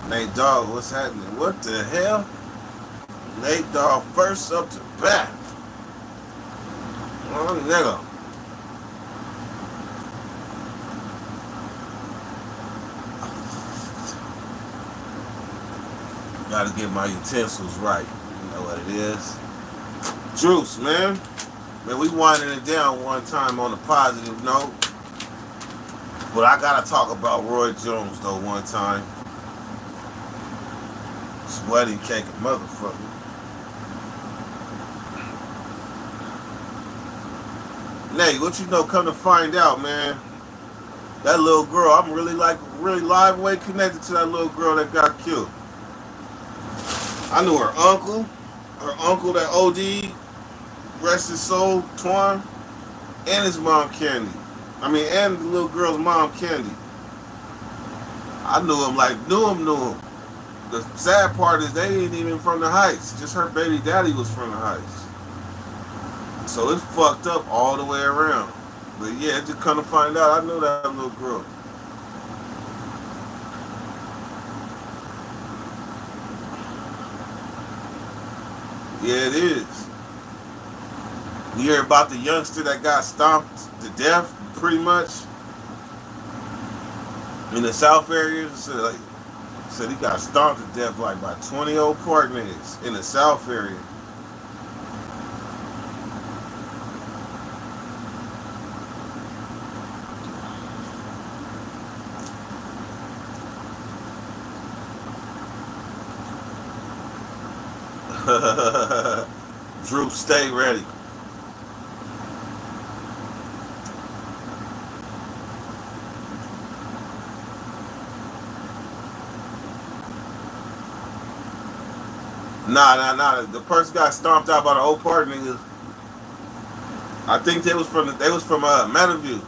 Nate Dogg, what's happening? What the hell? Nate Dogg first up to bat. Oh, nigga. Gotta get my utensils right. You know what it is. Juice, man. Man, we winding it down one time on a positive note. But I gotta talk about Roy Jones, though, one time. This wedding cake, a motherfucker. Nate, what you know, come to find out, man. That little girl, I'm really live way connected to that little girl that got killed. I knew her uncle that OD, rest his soul, Twan, and his mom Candy. I mean, and the little girl's mom Candy. I knew him. The sad part is they ain't even from the Heights. Just her baby daddy was from the Heights. So it's fucked up all the way around. But yeah, just come to find out, I knew that little girl. Yeah, it is. You hear about the youngster that got stomped to death, pretty much, in the South area? Said he got stomped to death like by 20 old park niggas in the South area. Droop, stay ready. Nah. The person got stomped out by the old park niggas. I think they was from Meadowview,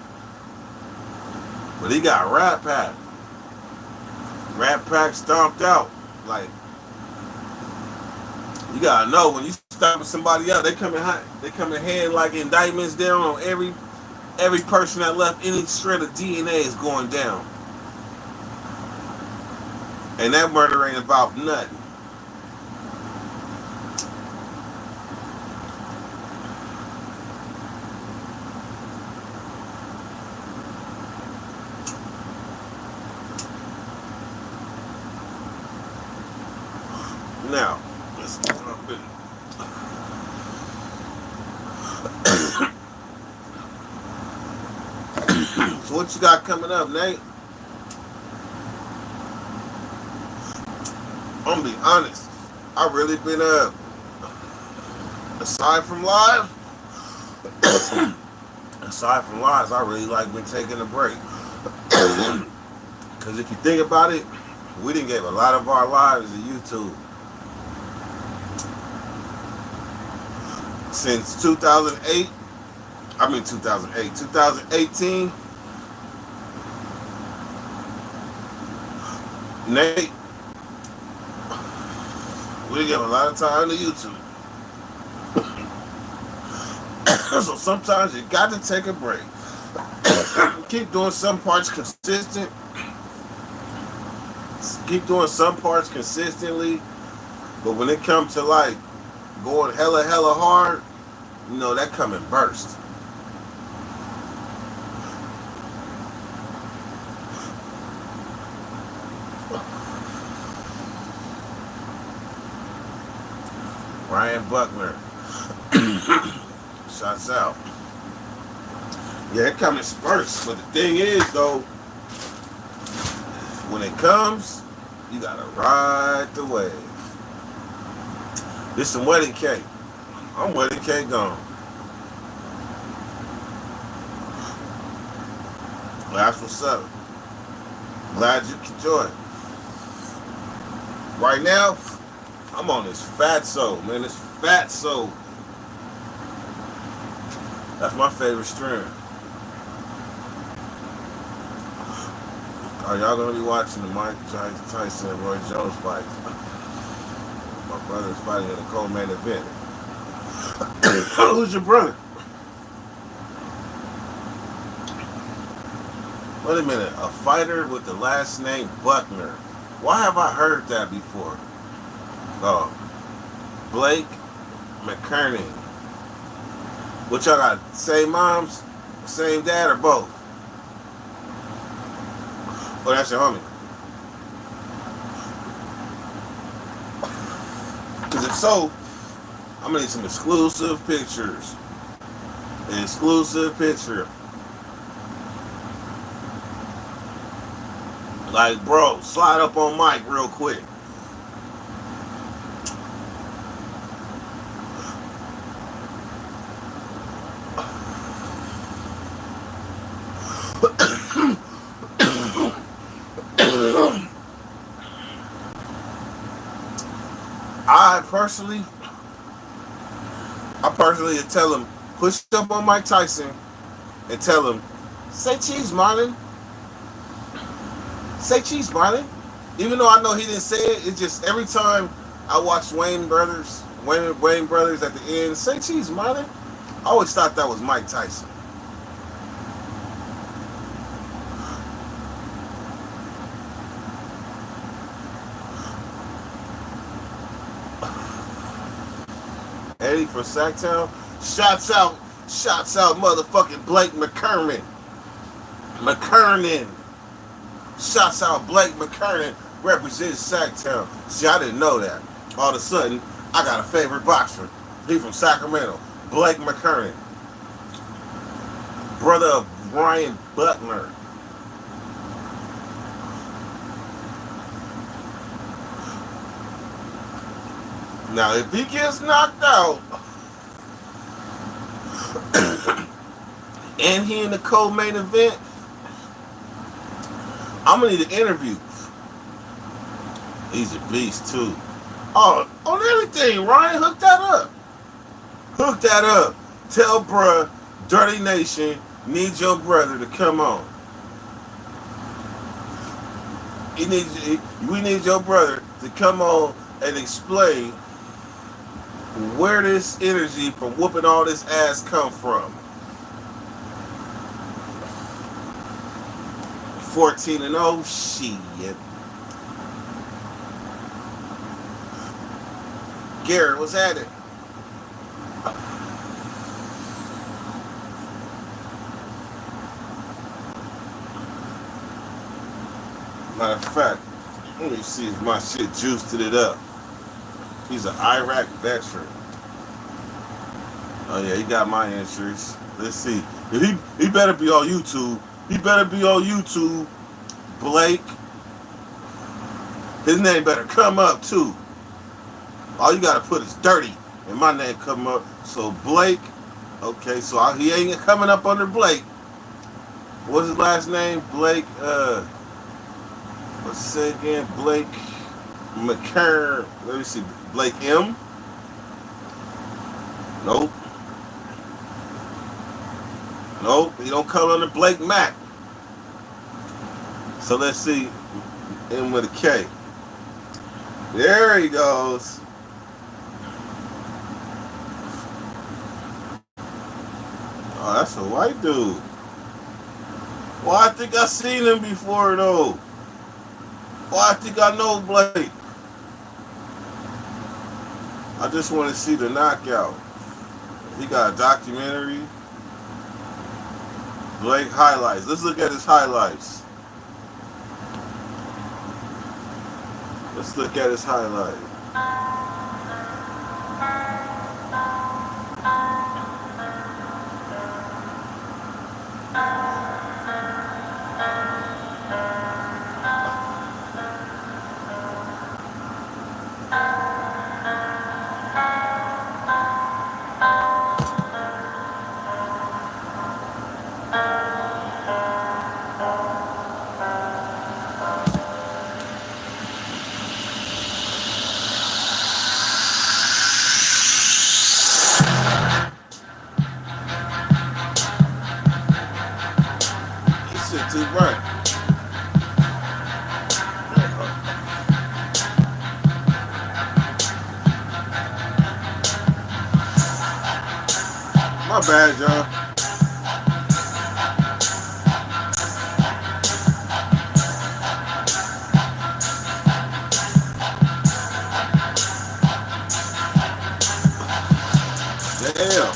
but he got Rat Pack stomped out. Like, you gotta know when you stomping somebody out, they come in hot. They come in hand like indictments down on every person that left any shred of DNA is going down, and that murder ain't about nothing. Now, let's jump in. So what you got coming up, Nate? I'm gonna be honest. I really been aside from live, aside from lives, I really like been taking a break. Because if you think about it, we didn't give a lot of our lives to YouTube since 2008. I mean 2008, 2018. Nate, we didn't give a lot of time to YouTube. So sometimes you got to take a break. Keep doing some parts consistent. Keep doing some parts consistently. But when it comes to like going hella hard, you know, that come in burst. Ryan Buckner. Shots out. Yeah, it comes in spurts. But the thing is, though, when it comes, you gotta ride the wave. This some wedding cake. I'm wedding cake gone. That's what's up. Glad you can join. Right now, I'm on this fat soul, man. This fat soul. That's my favorite strand. Are y'all gonna be watching the Mike Tyson and Roy Jones fight? My brother's fighting in a co-main event. Who's your brother? Wait a minute, a fighter with the last name Buckner. Why have I heard that before? Oh, Blake McKernan. What y'all got? Same moms, same dad, or both? Oh, that's your homie. Because if so, I'm gonna need some exclusive pictures. An exclusive picture. Like, bro, slide up on Mike real quick. I personally, I personally would tell him, push up on Mike Tyson and tell him, say cheese, Marlon. Say cheese, Marlon. Even though I know he didn't say it, it's just every time I watch Wayne Brothers at the end, say cheese, Marlon. I always thought that was Mike Tyson. Eddie from Sacktown. Shouts out, motherfucking Blake McKernan. McKernan. Shouts out Blake McKernan represents Sacktown. See, I didn't know that. All of a sudden, I got a favorite boxer. He from Sacramento. Blake McKernan. Brother of Ryan Butler. Now, if he gets knocked out, and he in the co-main event, I'm gonna need an interview. He's a beast too. Oh, on everything, Ryan, hook that up. Hook that up. Tell bruh, Dirty Nation needs your brother to come on. We need your brother to come on and explain where this energy from whooping all this ass come from. 14-0, shit. Garrett was at it. Matter of fact, let me see if my shit juiced it up. He's an Iraq veteran. Oh yeah, he got my insurance. Let's see. He better be on YouTube. He better be on YouTube. Blake. His name better come up too. All you gotta put is dirty, and my name come up. So Blake. Okay, so he ain't coming up under Blake. What's his last name? Blake. Let's say again. Blake McCurr. Let me see. Blake M. Nope. Nope. He don't come under Blake Mack. So let's see. M with a K. There he goes. Oh, that's a white dude. Well, I think I seen him before though. Well, I think I know Blake. I just want to see the knockout. He got a documentary. Blake highlights. Let's look at his highlights. Let's look at his highlight. This shit too bright. My bad, y'all. Damn.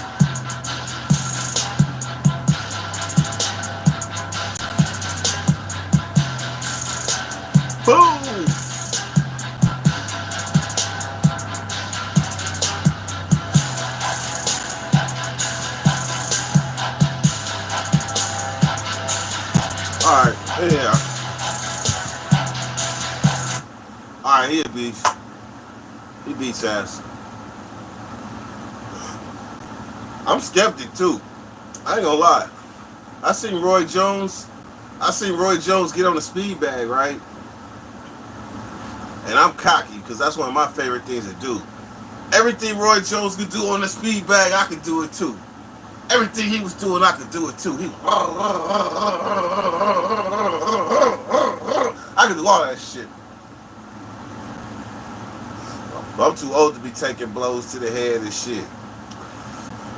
Boom. All right. Yeah. All right. He a beast. He beats ass. I'm skeptic too. I ain't gonna lie. I seen Roy Jones. I seen Roy Jones get on the speed bag, right? And I'm cocky because that's one of my favorite things to do. Everything Roy Jones could do on the speed bag, I could do it too. Everything he was doing, I could do it too. I could do all that shit. But I'm too old to be taking blows to the head and shit.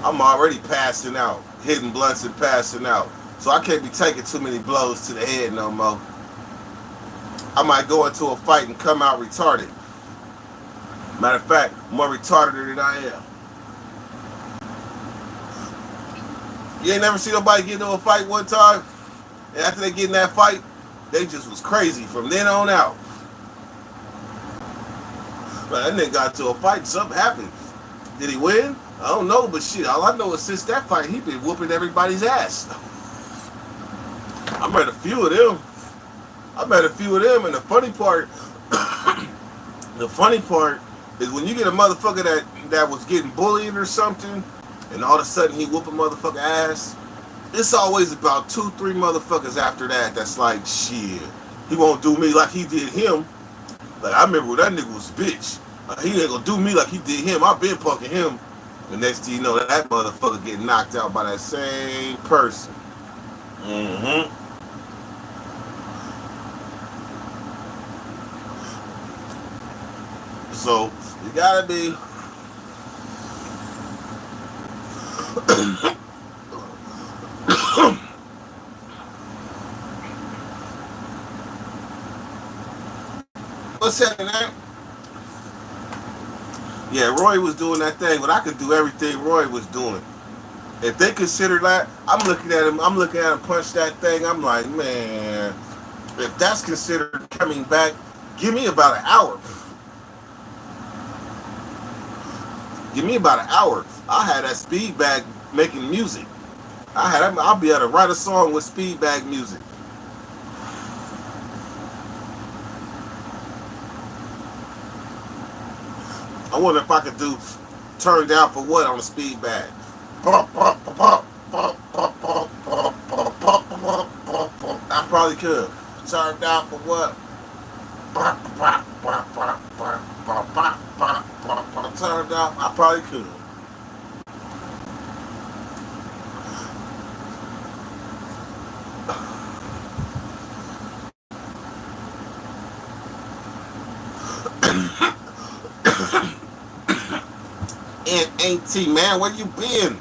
I'm already passing out, hitting blunts and passing out. So I can't be taking too many blows to the head no more. I might go into a fight and come out retarded. Matter of fact, more retarded than I am. You ain't never seen nobody get into a fight one time, and after they get in that fight, they just was crazy from then on out. But that nigga got into a fight and something happened. Did he win? I don't know, but shit, all I know is since that fight, he been whooping everybody's ass. I met a few of them. And the funny part, is when you get a motherfucker that was getting bullied or something, and all of a sudden he whoop a motherfucker ass, it's always about 2-3 motherfuckers after that that's like, shit, he won't do me like he did him. Like, I remember when that nigga was a bitch. He ain't gonna do me like he did him. I been punking him. The next thing you know, that motherfucker get knocked out by that same person. Mm-hmm. So, you gotta be... What's happening, man? Yeah, Roy was doing that thing, but I could do everything Roy was doing. If they consider that, I'm looking at him punch that thing, I'm like, man, if that's considered coming back, give me about an hour. Give me about an hour. I had that speed bag making music. I'll be able to write a song with speed bag music. I wonder if I could do Turn Down for What on the speed bag. I probably could. Turn Down for What? Turn Down. I probably could. And Auntie, man, where you been?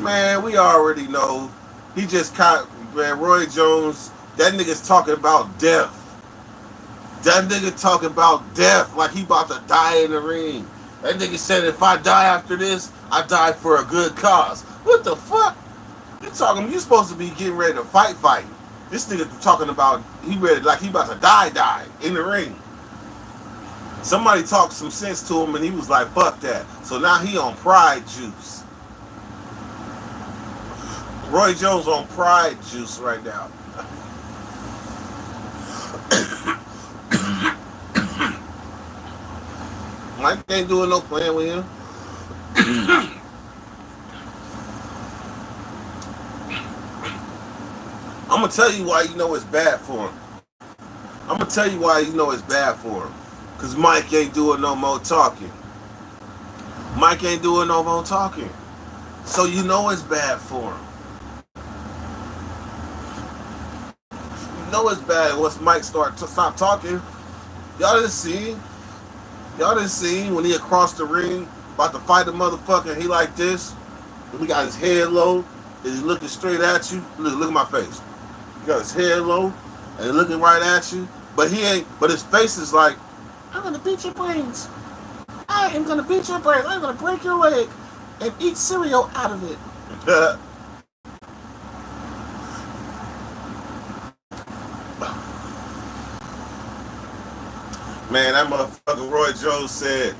Man, we already know. He just caught, man, Roy Jones. That nigga's talking about death. That nigga talking about death like he about to die in the ring. That nigga said if I die after this, I die for a good cause. What the fuck? You supposed to be getting ready to fight. This nigga talking about he ready like he about to die in the ring. Somebody talked some sense to him and he was like, fuck that. So now he on pride juice. Roy Jones on pride juice right now. Mike ain't doing no playing with him. I'm gonna tell you why you know it's bad for him. I'm gonna tell you why you know it's bad for him. Cause Mike ain't doing no more talking. Mike ain't doing no more talking. So you know it's bad for him. You know it's bad once Mike stop talking. Y'all didn't see when he across the ring about to fight a motherfucker and he like this. And he got his head low and he looking straight at you. Look at my face. He got his head low and he looking right at you. But he ain't, but his face is like, I'm gonna beat your brains. I am gonna beat your brain. I'm gonna break your leg and eat cereal out of it. Man, that motherfucker Roy Jones said,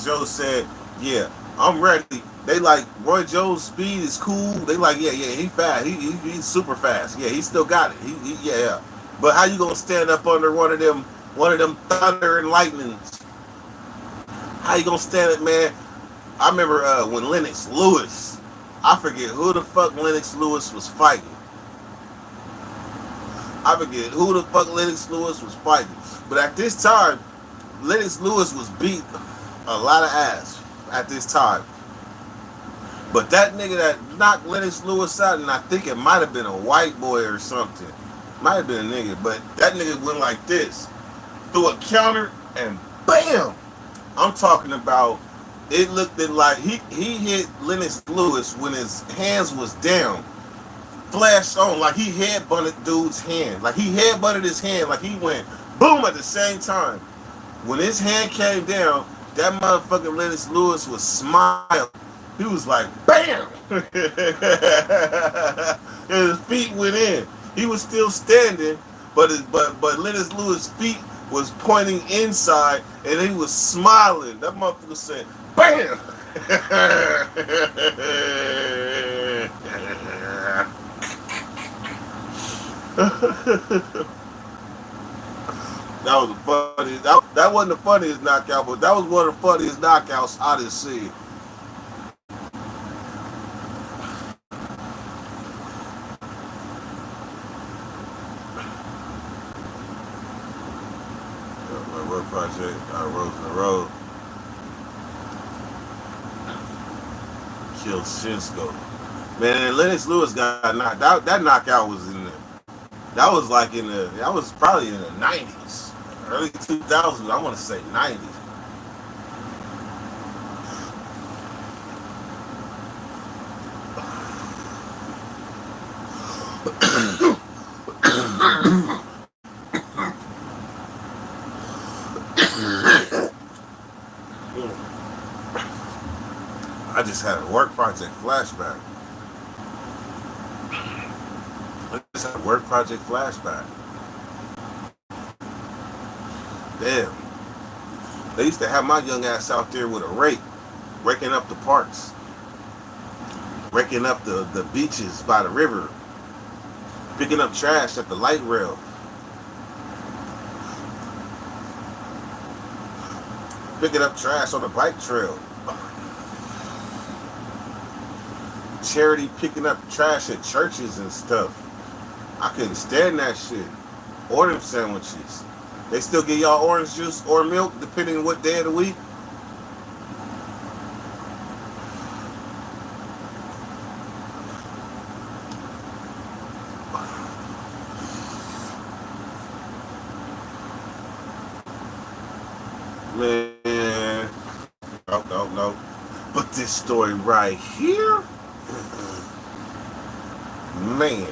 Jones said, yeah, I'm ready. They like Roy Jones' speed is cool. They like, yeah, he fast. He's super fast. Yeah, he still got it. Yeah. But how you gonna stand up under one of them thunder and lightnings? How you gonna stand it, man? I remember when Lennox Lewis, I forget who the fuck Lennox Lewis was fighting. I forget who the fuck Lennox Lewis was fighting. But at this time, Lennox Lewis was beat a lot of ass at this time. But that nigga that knocked Lennox Lewis out, and I think it might have been a white boy or something. Might have been a nigga, but that nigga went like this. Threw a counter and BAM! I'm talking about it looked like he hit Lennox Lewis when his hands was down. Flashed on like he headbutted dude's hand. Like he headbutted his hand like he went boom at the same time. When his hand came down, that motherfucking Lennox Lewis was smiling. He was like, BAM! And his feet went in. He was still standing, but Lennox Lewis' feet was pointing inside, and he was smiling. That motherfucker said, BAM! That was the funniest. That wasn't the funniest knockout, but that was one of the funniest knockouts I done seen. My Road Project, Rose in the Road, killed Shinsko. Man, Lennox Lewis got knocked out. That knockout was in the. That was like in the. That was probably in the 90s, early 2000s. I want to say 90s. I just had a work project flashback. I just had a work project flashback. Damn. They used to have my young ass out there with a rake, raking up the parks, raking up the beaches by the river, picking up trash at the light rail, picking up trash on the bike trail, charity picking up trash at churches and stuff. I couldn't stand that shit. Or them sandwiches. They still give y'all orange juice or milk depending on what day of the week. Man, no. But this story right here, man,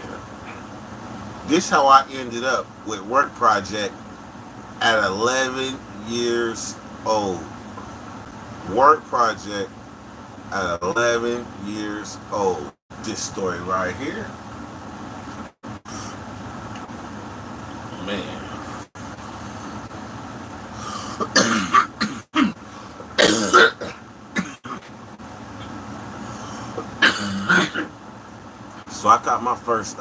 this how I ended up with work project at 11 years old. Work project at 11 years old. This story right here, man. So I got my first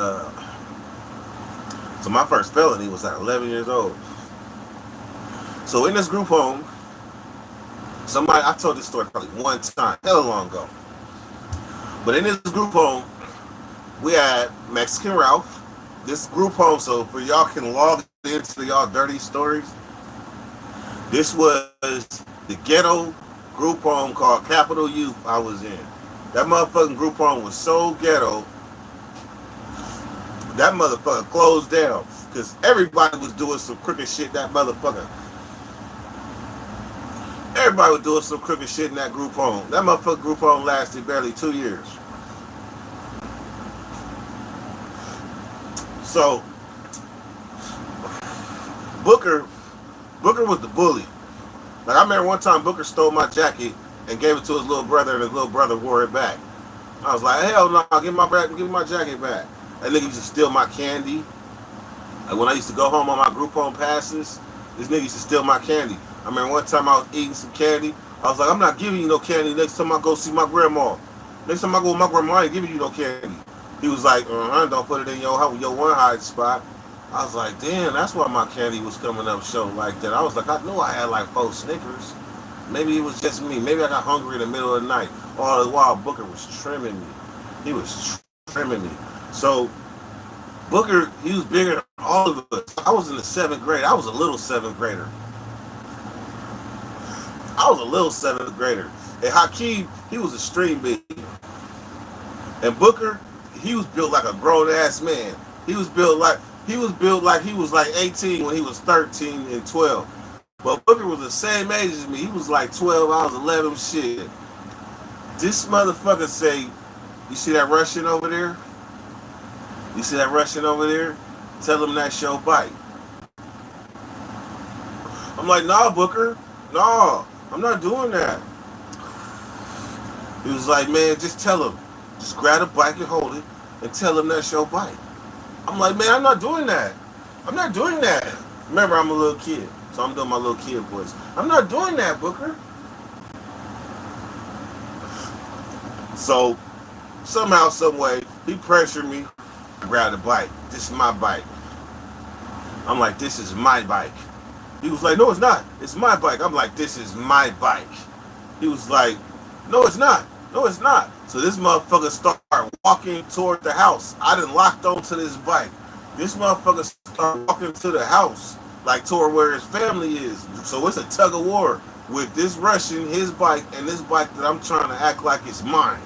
my first felony was at 11 years old. So in this group home, I told this story probably one time, hella long ago. But in this group home, we had Mexican Ralph. This group home, so for y'all can log into y'all dirty stories. This was the ghetto group home called Capital Youth I was in. That motherfucking group home was so ghetto. That motherfucker closed down because everybody was doing some crooked shit. That motherfucker. Everybody was doing some crooked shit in that group home. That motherfucker group home lasted barely 2 years. So Booker was the bully. Like I remember one time Booker stole my jacket and gave it to his little brother, and his little brother wore it back. I was like, hell no, give me my jacket back. That nigga used to steal my candy. Like when I used to go home on my group home passes, this nigga used to steal my candy. I remember one time I was eating some candy. I was like, I'm not giving you no candy next time I go see my grandma. Next time I go with my grandma, I ain't giving you no candy. He was like, don't put it in your one hide spot. I was like, damn, that's why my candy was coming up short like that. I was like, I knew I had like 4 Snickers. Maybe it was just me. Maybe I got hungry in the middle of the night. All the while Booker was trimming me. He was trimming me. So Booker, he was bigger than all of us. I was in the 7th grade. I was a little 7th grader. I was a little 7th grader. And Hakeem, he was a stream baby. And Booker, he was built like a grown ass man. He was built like he was like 18 when he was 13 and 12. But Booker was the same age as me. He was like 12, I was 11. Shit. This motherfucker say, you see that Russian over there? You see that Russian over there? Tell him that's your bike. I'm like, nah, Booker. Nah, I'm not doing that. He was like, man, just tell him. Just grab the bike and hold it and tell him that's your bike. I'm like, man, I'm not doing that. I'm not doing that. Remember, I'm a little kid, so I'm doing my little kid voice. I'm not doing that, Booker. So, somehow, some way, he pressured me. Grab the bike. This is my bike. I'm like, this is my bike. He was like, no, it's not. It's my bike. I'm like, this is my bike. He was like, no, it's not. No, it's not. So this motherfucker started walking toward the house. I done locked onto this bike. This motherfucker started walking to the house, like toward where his family is. So it's a tug of war with this Russian, his bike, and this bike that I'm trying to act like it's mine.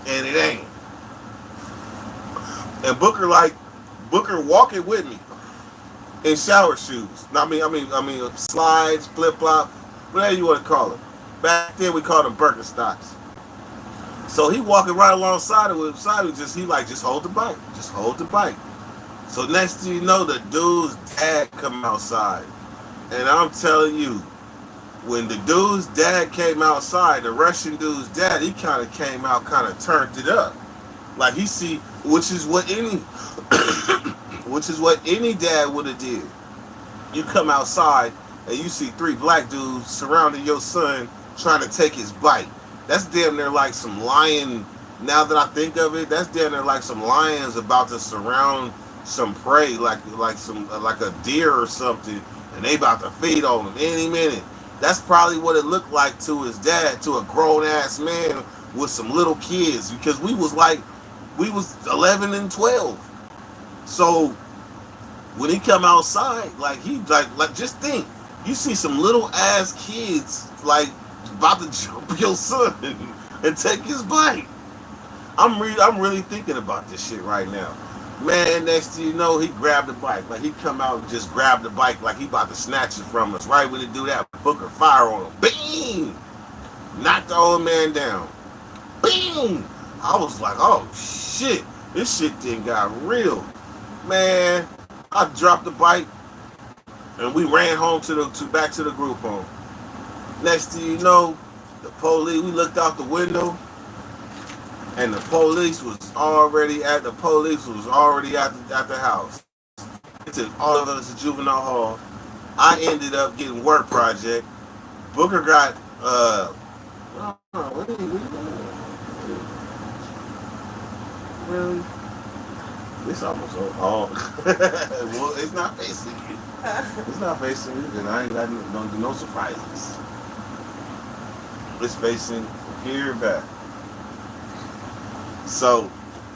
And it ain't. And Booker walking with me in shower shoes. Slides, flip flop, whatever you want to call it. Back then we called them Birkenstocks. So he walking right alongside of him, just hold the bike, just hold the bike. So next thing you know, the dude's dad come outside, and I'm telling you, when the dude's dad came outside, the Russian dude's dad, he kind of came out, kind of turned it up, like he see, which is what any, which is what any dad would have did. You come outside and you see 3 black dudes surrounding your son trying to take his bike. That's damn near like some lion. Now that I think of it, that's damn near like some lions about to surround some prey, like a deer or something, and they about to feed on him any minute. That's probably what it looked like to his dad, to a grown ass man with some little kids, because we was 11 and 12. So when he come outside, like just think, you see some little ass kids like about to jump your son and take his bike. I'm really thinking about this shit right now. Man, next thing you know, he grabbed the bike. Like he come out and just grabbed the bike like he about to snatch it from us. Right when he do that, Booker fire on him. Bing! Knocked the old man down. Bing! I was like, oh shit, this shit then got real. Man, I dropped the bike and we ran home back to the group home. Next thing you know, we looked out the window and the police was already at the house. It took all of us to juvenile hall. I ended up getting work project. Booker got really? It's almost over. Oh. Well, it's not facing you. It's not facing you, and I ain't got no surprises. It's facing from here back. So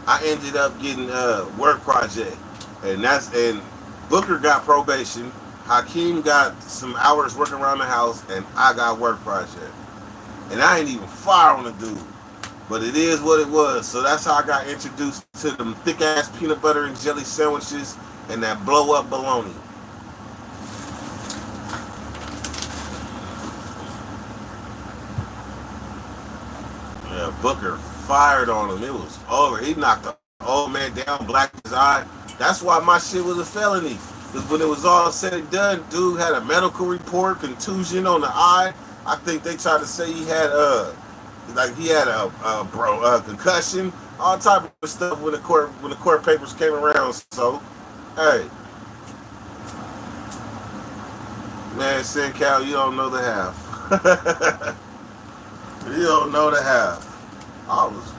I ended up getting a work project, and Booker got probation. Hakeem got some hours working around the house, and I got work project. And I ain't even fire on the dude, but it is what it was. So that's how I got introduced to them thick ass peanut butter and jelly sandwiches and that blow up bologna. Yeah, Booker fired on him. It was over. He knocked the old man down, blacked his eye. That's why my shit was a felony. Because when it was all said and done, dude had a medical report, contusion on the eye. I think they tried to say he had like he had a concussion, all type of stuff when the court papers came around. So, hey, man, Sin Cal, you don't know the half. You don't know the half. I was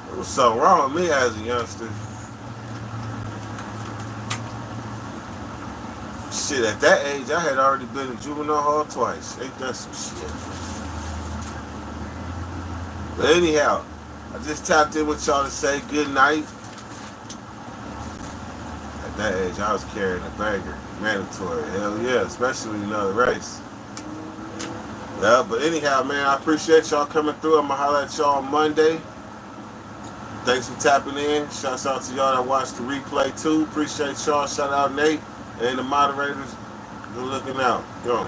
There was something wrong with me as a youngster. Shit, at that age, I had already been in juvenile hall twice. Ain't that some shit? But anyhow, I just tapped in with y'all to say good night. At that age, I was carrying a banger. Mandatory. Hell yeah, especially when you know the race. Yeah, but anyhow, man, I appreciate y'all coming through. I'm going to holler at y'all on Monday. Thanks for tapping in. Shouts out to y'all that watched the replay too. Appreciate y'all. Shout out Nate and the moderators. Good looking out. Go.